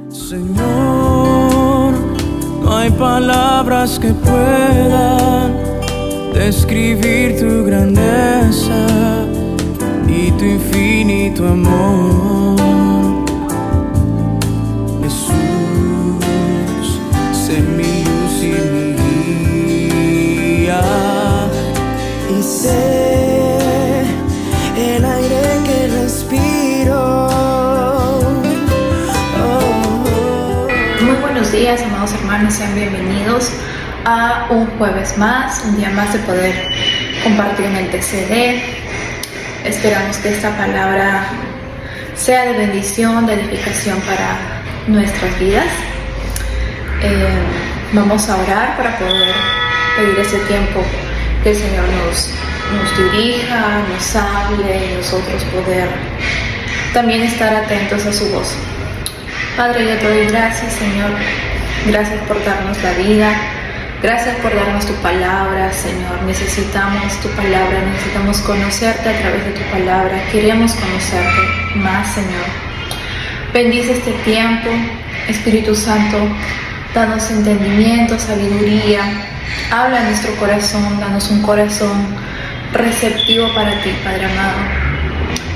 Señor, no hay palabras que puedan describir tu grandeza y tu infinito amor. Jesús, sé mi luz y mi guía, y sé el aire que respiro. Buenos días, amados hermanos, sean bienvenidos a un jueves más, un día más de poder compartir en el TCD. Esperamos que esta palabra sea de bendición, de edificación para nuestras vidas. Vamos a orar para poder pedir ese tiempo que el Señor nos dirija, nos hable y nosotros poder también estar atentos a su voz. Padre, yo te doy gracias, Señor. Gracias por darnos la vida. Gracias por darnos tu palabra, Señor. Necesitamos tu palabra, necesitamos conocerte a través de tu palabra. Queremos conocerte más, Señor. Bendice este tiempo, Espíritu Santo. Danos entendimiento, sabiduría. Habla en nuestro corazón, danos un corazón receptivo para ti, Padre amado.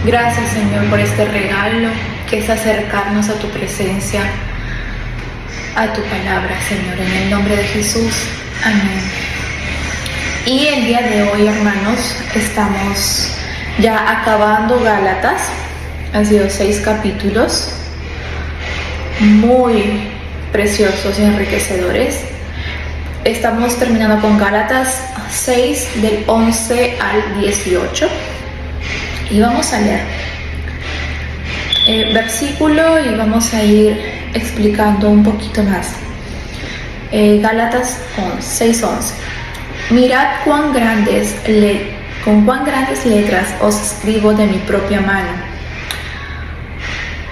Gracias, Señor, por este regalo que es acercarnos a tu presencia, a tu palabra, Señor, en el nombre de Jesús. Amén. Y el día de hoy, hermanos, estamos ya acabando Gálatas. Han sido 6 capítulos muy preciosos y enriquecedores. Estamos terminando con Gálatas 6 del 11 al 18 y vamos a leer versículo y vamos a ir explicando un poquito más. Gálatas 6:11. Mirad con cuán grandes letras os escribo de mi propia mano.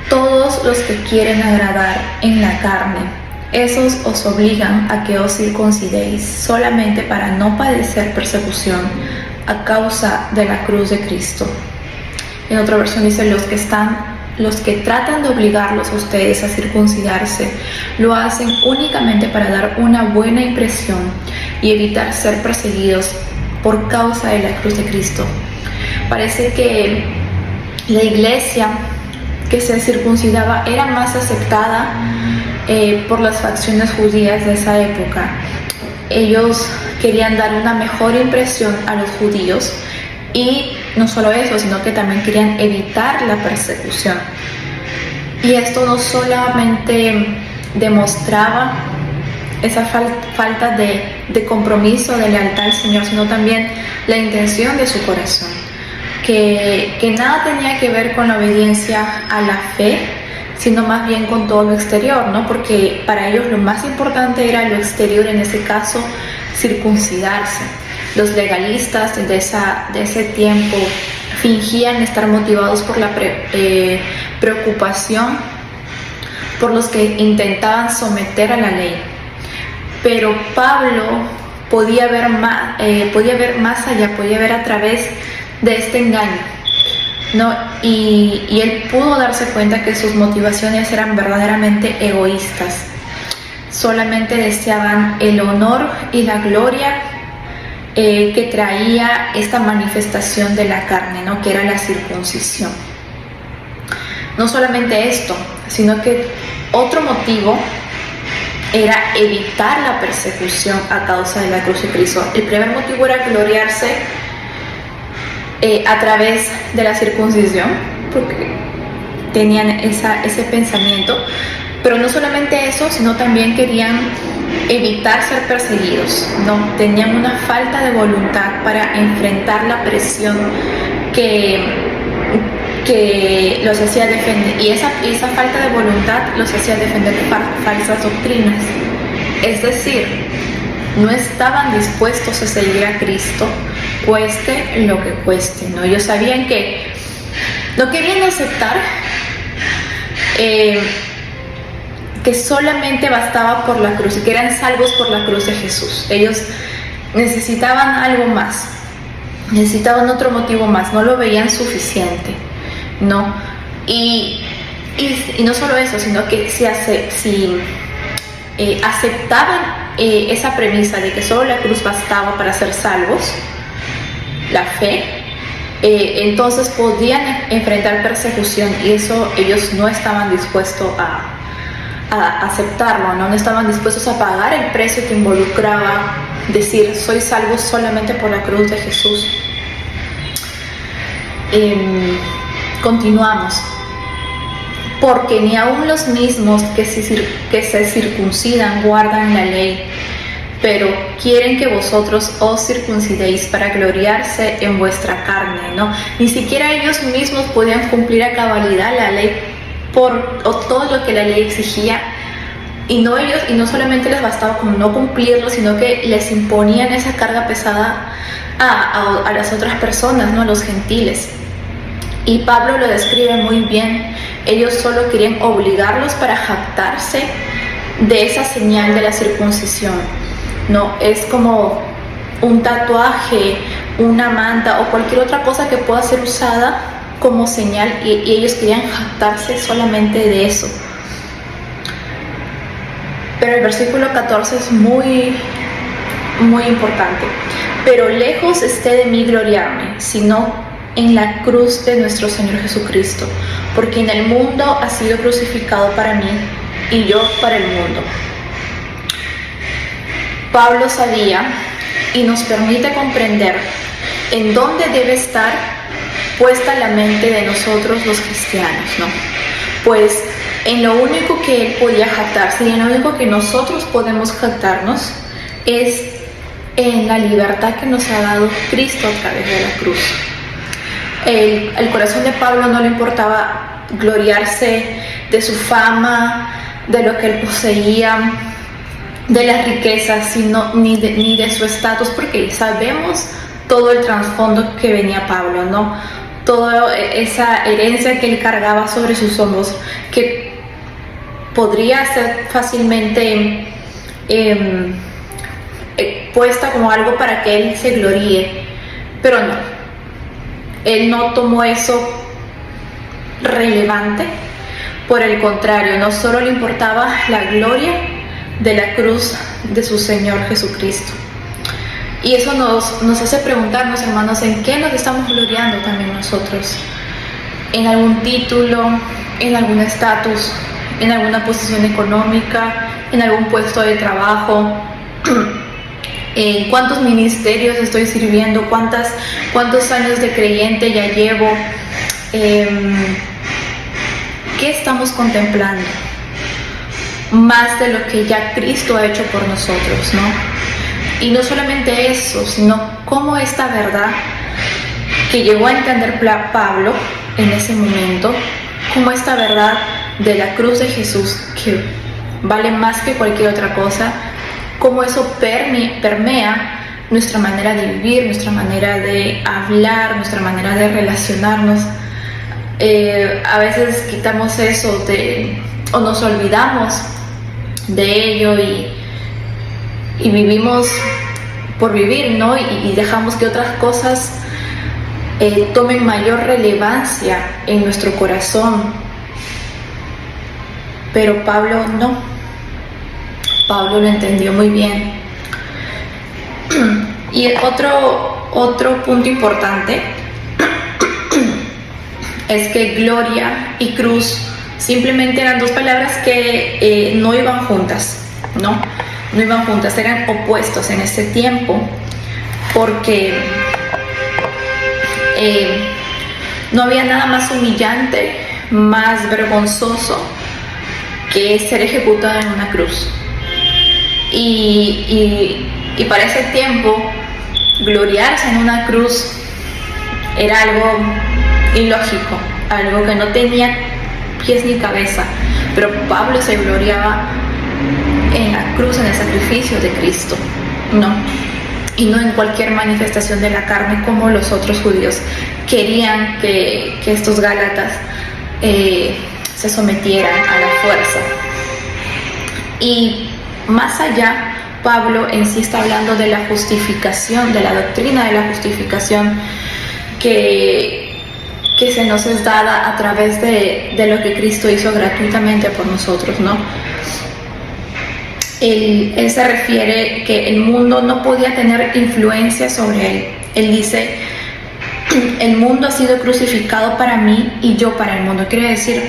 Todos los que quieren agradar en la carne, esos os obligan a que os circuncidéis solamente para no padecer persecución a causa de la cruz de Cristo. En otra versión dice: los que tratan de obligarlos a ustedes a circuncidarse lo hacen únicamente para dar una buena impresión y evitar ser perseguidos por causa de la cruz de Cristo. Parece que la iglesia que se circuncidaba era más aceptada por las facciones judías de esa época. Ellos querían dar una mejor impresión a los judíos y no solo eso, sino que también querían evitar la persecución. Y esto no solamente demostraba esa falta de compromiso, de lealtad al Señor, sino también la intención de su corazón, que nada tenía que ver con la obediencia a la fe, sino más bien con todo lo exterior, ¿no? Porque para ellos lo más importante era lo exterior, en este caso, circuncidarse. Los legalistas de ese tiempo fingían estar motivados por la preocupación por los que intentaban someter a la ley. Pero Pablo podía ver más allá, podía ver a través de este engaño, ¿no? Y él pudo darse cuenta que sus motivaciones eran verdaderamente egoístas. Solamente deseaban el honor y la gloria que traía esta manifestación de la carne, ¿no? Que era la circuncisión. No solamente esto, sino que otro motivo era evitar la persecución a causa de la cruz de Cristo. El primer motivo era gloriarse a través de la circuncisión, porque tenían ese pensamiento. Pero no solamente eso, sino también querían evitar ser perseguidos, ¿no? Tenían una falta de voluntad para enfrentar la presión que los hacía defender, y esa falta de voluntad los hacía defender falsas doctrinas. Es decir, no estaban dispuestos a seguir a Cristo, cueste lo que cueste, ¿no? Ellos sabían que no querían aceptar que solamente bastaba por la cruz y que eran salvos por la cruz de Jesús. Ellos necesitaban algo más, necesitaban otro motivo más, no lo veían suficiente, ¿no? Y Y no solo eso, sino que si aceptaban esa premisa de que solo la cruz bastaba para ser salvos, la fe, entonces podían enfrentar persecución, y eso ellos no estaban dispuestos a aceptarlo, ¿no? No estaban dispuestos a pagar el precio que involucraba decir soy salvo solamente por la cruz de Jesús. Continuamos. Porque ni aun los mismos que se circuncidan guardan la ley, pero quieren que vosotros os circuncidéis para gloriarse en vuestra carne, ¿no? Ni siquiera ellos mismos podían cumplir a cabalidad la ley o todo lo que la ley exigía, y no solamente les bastaba con no cumplirlo, sino que les imponían esa carga pesada a las otras personas, ¿no? A los gentiles. Y Pablo lo describe muy bien. Ellos solo querían obligarlos para jactarse de esa señal de la circuncisión, ¿no? Es como un tatuaje, una manta o cualquier otra cosa que pueda ser usada como señal, y ellos querían jactarse solamente de eso. Pero el versículo 14 es muy, muy importante. Pero lejos esté de mí gloriarme, sino en la cruz de nuestro Señor Jesucristo, porque en el mundo ha sido crucificado para mí y yo para el mundo. Pablo sabía y nos permite comprender en dónde debe estar puesta la mente de nosotros los cristianos, ¿no? Pues en lo único que él podía jactarse y en lo único que nosotros podemos jactarnos es en la libertad que nos ha dado Cristo a través de la cruz. El corazón de Pablo no le importaba gloriarse de su fama, de lo que él poseía, de las riquezas, ni de su estatus, porque sabemos todo el trasfondo que venía Pablo, ¿no? Toda esa herencia que él cargaba sobre sus hombros, que podría ser fácilmente puesta como algo para que él se gloríe, pero no. Él no tomó eso relevante, por el contrario, no solo le importaba la gloria de la cruz de su Señor Jesucristo. Y eso nos hace preguntarnos, hermanos, ¿en qué nos estamos gloriando también nosotros? ¿En algún título, en algún estatus, en alguna posición económica, en algún puesto de trabajo? ¿En cuántos ministerios estoy sirviendo? ¿Cuántos años de creyente ya llevo? ¿Qué estamos contemplando? Más de lo que ya Cristo ha hecho por nosotros, ¿no? Y no solamente eso, sino cómo esta verdad que llegó a entender Pablo en ese momento, como esta verdad de la cruz de Jesús, que vale más que cualquier otra cosa, cómo eso permea nuestra manera de vivir, nuestra manera de hablar, nuestra manera de relacionarnos. A veces quitamos eso o nos olvidamos de ello y vivimos por vivir, ¿no? Y dejamos que otras cosas tomen mayor relevancia en nuestro corazón. Pero Pablo no. Pablo lo entendió muy bien. Y otro punto importante es que gloria y cruz simplemente eran dos palabras que no iban juntas, ¿no? No iban juntas, eran opuestos en ese tiempo, porque no había nada más humillante, más vergonzoso que ser ejecutado en una cruz. Y para ese tiempo, gloriarse en una cruz era algo ilógico, algo que no tenía pies ni cabeza. Pero Pablo se gloriaba en la cruz, en el sacrificio de Cristo, ¿no? Y no en cualquier manifestación de la carne como los otros judíos querían que estos gálatas se sometieran a la fuerza. Y más allá, Pablo en sí está hablando de la justificación, de la doctrina de la justificación que que se nos es dada a través de lo que Cristo hizo gratuitamente por nosotros, ¿no? Él se refiere que el mundo no podía tener influencia sobre él. Él dice, el mundo ha sido crucificado para mí y yo para el mundo. Quiere decir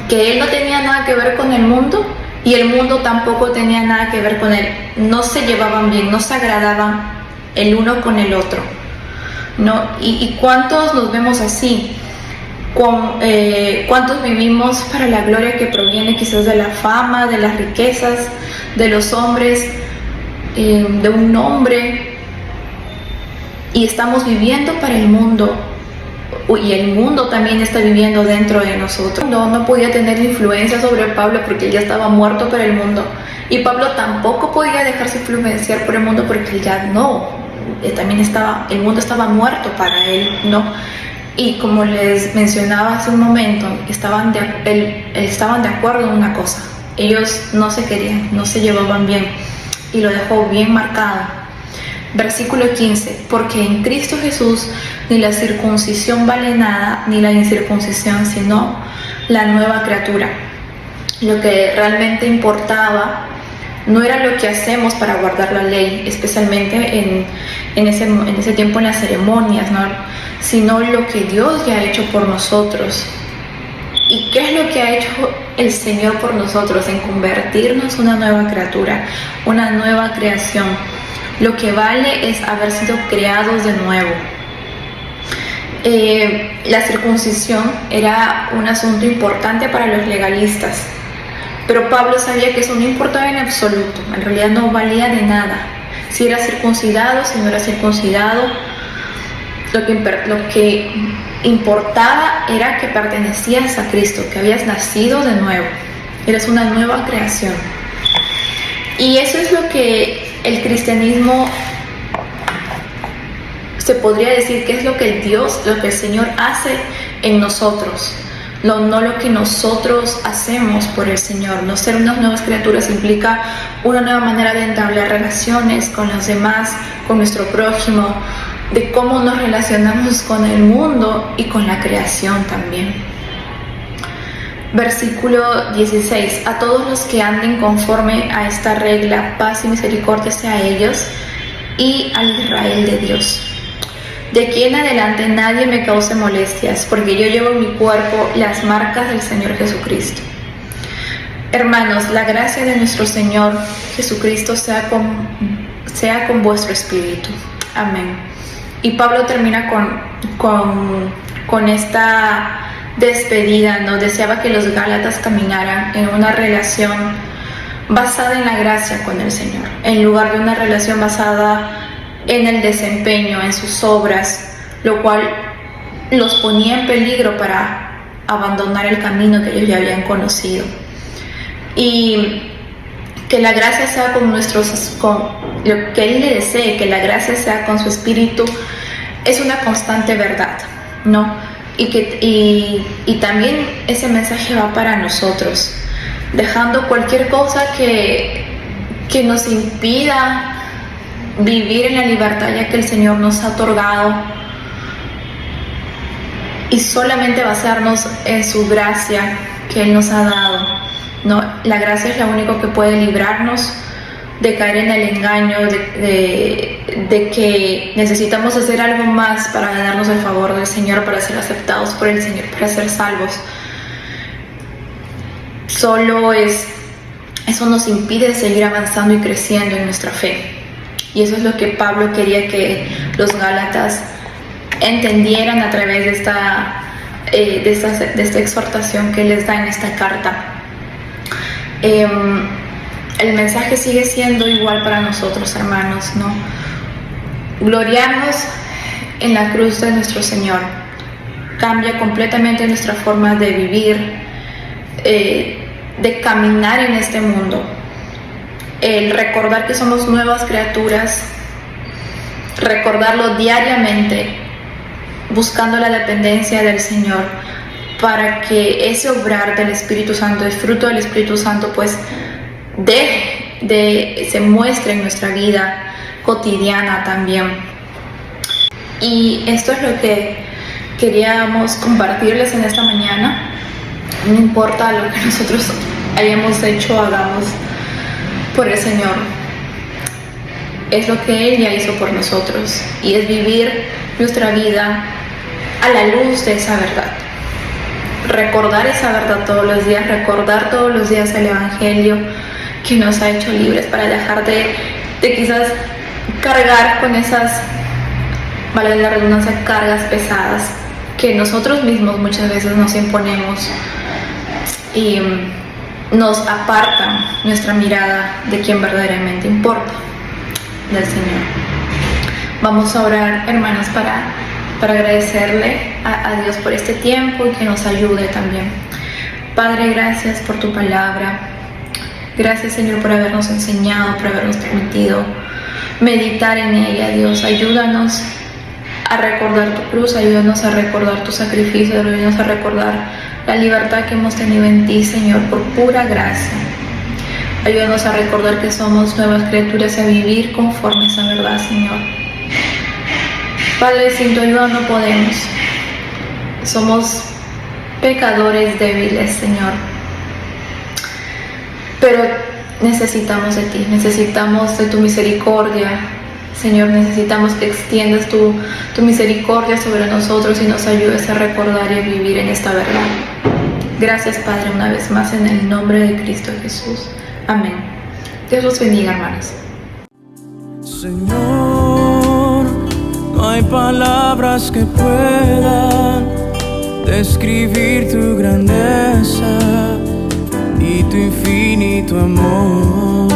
que él no tenía nada que ver con el mundo y el mundo tampoco tenía nada que ver con él. No se llevaban bien, no se agradaban el uno con el otro, ¿no? ¿Y cuántos nos vemos así? ¿Cuántos vivimos para la gloria que proviene quizás de la fama, de las riquezas, de los hombres, de un nombre? Y estamos viviendo para el mundo, y el mundo también está viviendo dentro de nosotros. No podía tener influencia sobre Pablo porque él ya estaba muerto para el mundo, y Pablo tampoco podía dejarse influenciar por el mundo porque él ya no, también el mundo estaba muerto para él, ¿no? Y como les mencionaba hace un momento, estaban de acuerdo en una cosa: ellos no se querían, no se llevaban bien, y lo dejó bien marcado. Versículo 15: porque en Cristo Jesús ni la circuncisión vale nada, ni la incircuncisión, sino la nueva criatura. Lo que realmente importaba no era lo que hacemos para guardar la ley, especialmente en ese tiempo en las ceremonias, ¿no? Sino lo que Dios ya ha hecho por nosotros. ¿Y qué es lo que ha hecho el Señor por nosotros? En convertirnos en una nueva criatura, una nueva creación. Lo que vale es haber sido creados de nuevo. La circuncisión era un asunto importante para los legalistas, pero Pablo sabía que eso no importaba en absoluto. En realidad no valía de nada si era circuncidado, si no era circuncidado. Lo que importaba era que pertenecías a Cristo, que habías nacido de nuevo, eres una nueva creación. Y eso es lo que el cristianismo, se podría decir que es lo que el Señor hace en nosotros, no lo que nosotros hacemos por el Señor. No ser unas nuevas criaturas implica una nueva manera de entablar relaciones con los demás, con nuestro prójimo, de cómo nos relacionamos con el mundo y con la creación también. Versículo 16: a todos los que anden conforme a esta regla, paz y misericordia sea a ellos y al Israel de Dios. De aquí en adelante nadie me cause molestias, porque yo llevo en mi cuerpo las marcas del Señor Jesucristo. Hermanos, la gracia de nuestro Señor Jesucristo sea con vuestro espíritu. Amén. Y Pablo termina con esta despedida, ¿no? Deseaba que los gálatas caminaran en una relación basada en la gracia con el Señor, en lugar de una relación basada en el desempeño, en sus obras, lo cual los ponía en peligro para abandonar el camino que ellos ya habían conocido. Y que la gracia sea con lo que Él le desee, que la gracia sea con su espíritu, es una constante verdad, ¿no? Y también ese mensaje va para nosotros, dejando cualquier cosa que nos impida vivir en la libertad ya que el Señor nos ha otorgado, y solamente basarnos en su gracia que Él nos ha dado, ¿no? La gracia es lo único que puede librarnos de caer en el engaño de que necesitamos hacer algo más para ganarnos el favor del Señor, para ser aceptados por el Señor, para ser salvos. Eso nos impide seguir avanzando y creciendo en nuestra fe. Y eso es lo que Pablo quería que los gálatas entendieran a través de esta exhortación que les da en esta carta. El mensaje sigue siendo igual para nosotros, hermanos, ¿no? Gloriarnos en la cruz de nuestro Señor cambia completamente nuestra forma de vivir, de caminar en este mundo. El recordar que somos nuevas criaturas, recordarlo diariamente, buscando la dependencia del Señor, para que ese obrar del Espíritu Santo, el fruto del Espíritu Santo, pues se muestre en nuestra vida cotidiana también. Y esto es lo que queríamos compartirles en esta mañana. No importa lo que nosotros hayamos hecho o hagamos por el Señor, es lo que Él ya hizo por nosotros, y es vivir nuestra vida a la luz de esa verdad. Recordar esa verdad todos los días, recordar todos los días el Evangelio que nos ha hecho libres, para dejar de quizás cargar con esas, vale la redundancia, cargas pesadas que nosotros mismos muchas veces nos imponemos y nos apartan nuestra mirada de quien verdaderamente importa, del Señor. Vamos a orar, hermanos, para agradecerle a Dios por este tiempo y que nos ayude también. Padre, gracias por tu palabra. Gracias, Señor, por habernos enseñado, por habernos permitido meditar en ella. Dios, ayúdanos a recordar tu cruz, ayúdanos a recordar tu sacrificio, ayúdanos a recordar la libertad que hemos tenido en ti, Señor, por pura gracia. Ayúdanos a recordar que somos nuevas criaturas, a vivir conforme a esa verdad, Señor. Padre, sin tu ayuda no podemos. Somos pecadores débiles, Señor. Pero necesitamos de ti, necesitamos de tu misericordia, Señor. Necesitamos que extiendas tu misericordia sobre nosotros y nos ayudes a recordar y a vivir en esta verdad. Gracias, Padre, una vez más, en el nombre de Cristo Jesús. Amén. Dios los bendiga, hermanos. Señor, no hay palabras que puedan describir tu grandeza y tu infinito amor.